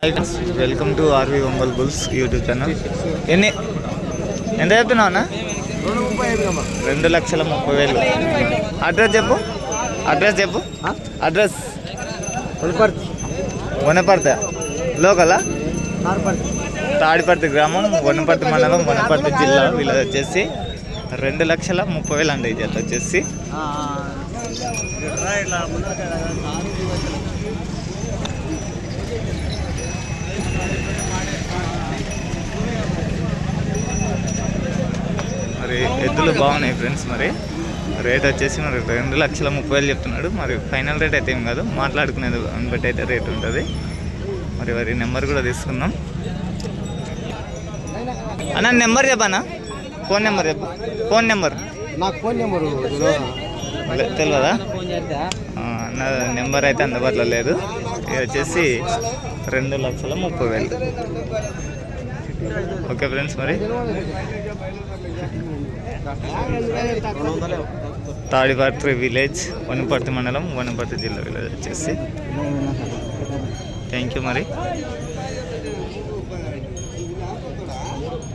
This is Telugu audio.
Welcome to RV Ongole bulls YouTube channel. ఎంత చెప్తున్నావు అన్న? 2,30,000. అడ్రస్ చెప్పు. అడ్రస్ వనపర్తి లోకలా? తాడిపర్తి గ్రామం, వనపర్తి మండలం, వనపర్తి జిల్లా. వీళ్ళది వచ్చేసి 2,30,000 అండి. ఇది వచ్చేసి మరి ఎద్దులు బాగున్నాయి ఫ్రెండ్స్. మరి రేట్ వచ్చేసి మరి 2,30,000 చెప్తున్నాడు. మరి ఫైనల్ రేట్ అయితే ఏం కాదు, మాట్లాడుకునేది అని బట్టి అయితే రేట్ ఉంటుంది. మరి వారి నెంబర్ కూడా తీసుకుందాం. అన్న నెంబర్ చెప్పనా? ఫోన్ నెంబర్ చెప్పు. నాకు ఫోన్ నెంబరు తెలియదా? నా నెంబర్ అయితే అందుబాటులో లేదు. ఇది వచ్చేసి 2,30,000. Okay friends. మరి తాడిపర్తి విలేజ్, వనపర్తి మండలం, వనపర్తి జిల్లా విలేజ్ వచ్చేసి. Thank you. మరి